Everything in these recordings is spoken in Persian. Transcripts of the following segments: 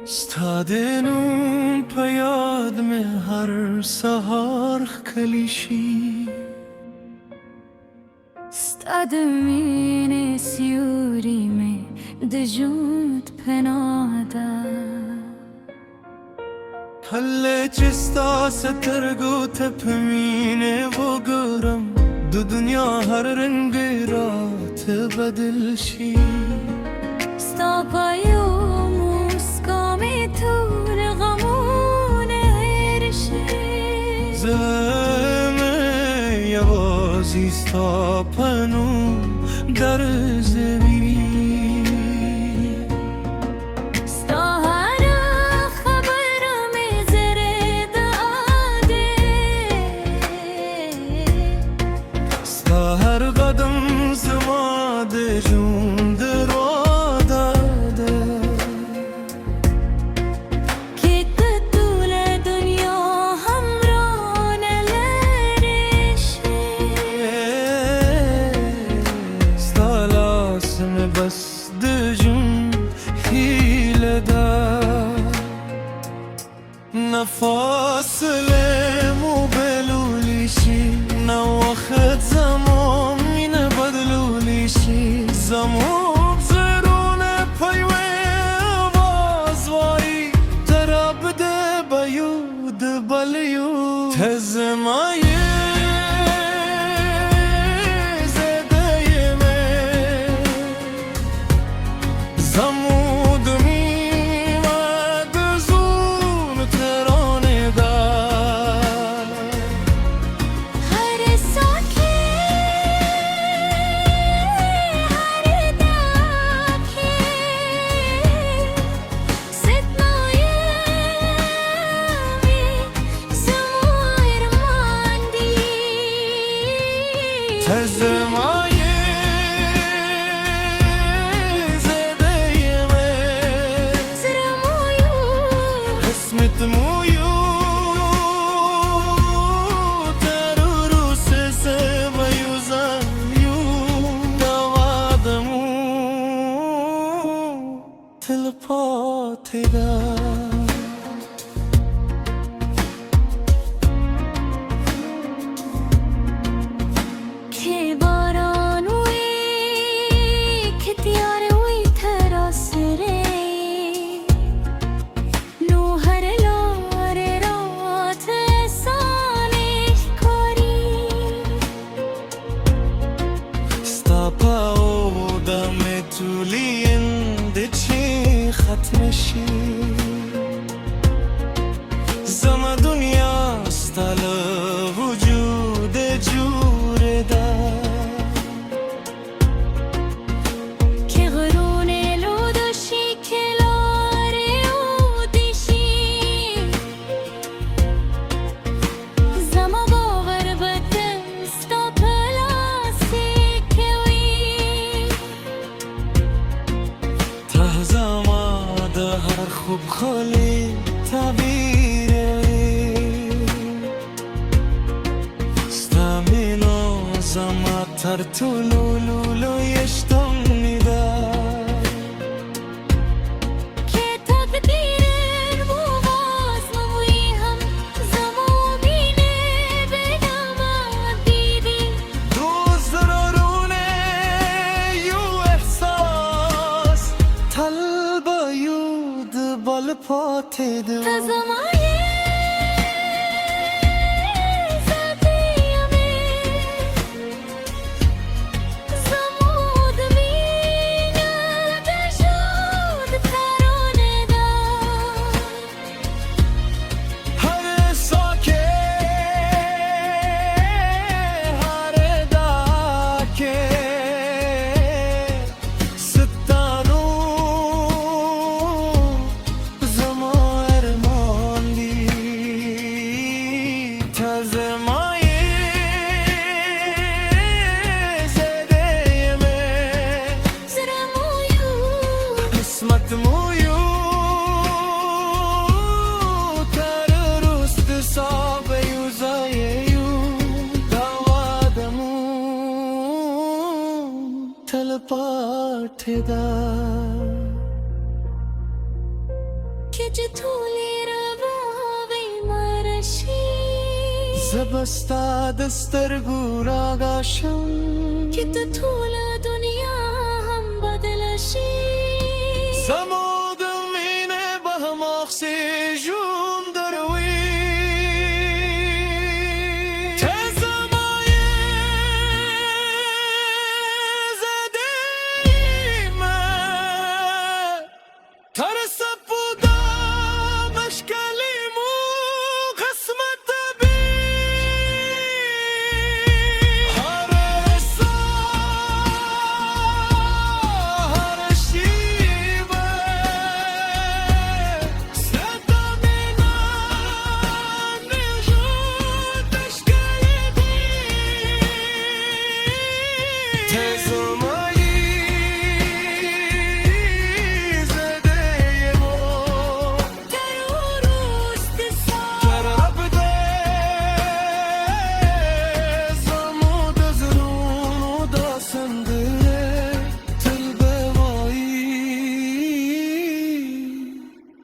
ستادنون پیاد میں ہر سهار کلیشی ستادمین سیوری میں دجوت پنادا پله چستا سترگو تپمینه و گرم دو دنیا هر رنگ رات بدل شی ستاپایو موسکامی طول غمون هرشی زمه یوازی ستاپنو در زمین هر قدم زماد جون درو داده که طول دنیا همران لرشه ستالاسم بس دجون حیله دا نفاصله مو بلولیشی نوخت زمان مینه بدلولیشی زموب زرونه پیوه بازواری تراب ده بیود بلیود تزمایه زده یمه زمود میمد زون ترانه دار هر ساکه هر داکه ستنایه زمایر ماندی تزمایه زده یمه زرمویو اسمت مویو ترورو سسه بیوزایو دوادمو تلپاتی دا که باران وی که دیار وی تراسره نو هر لار رات سانش کاری ستا او دم طولینده چی ختمشی زم دنیا ستال وجود جور دا که غرون لودشی که لاره او دیشی زما باور بدم ستا پلاسی که وی ته زماد هر خوب خالی تبیره ستامینو زماد تر طولولولو یشتم نیده که تقدیر بواز نوی هم زمو بینه بدم دیدی دوست درارونه یو احساس طلبه یود بال پاتی دو تزمایه زدیمه تدا که جتولی رواوی مرشی زبستا دستر گورا گاشم که تو طول دنیا هم بدلشی زمود مینه به مخسی جون دروی تزمای زدیمه ترس بودا مشکلیمو قسمت بی هر سا هر شیوه ستمینا نجود تشکیل بی تزمایی زده یمو تروست سا جرب ده زمود زنون و داسنده تل بوایی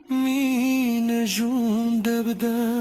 می نجون دبده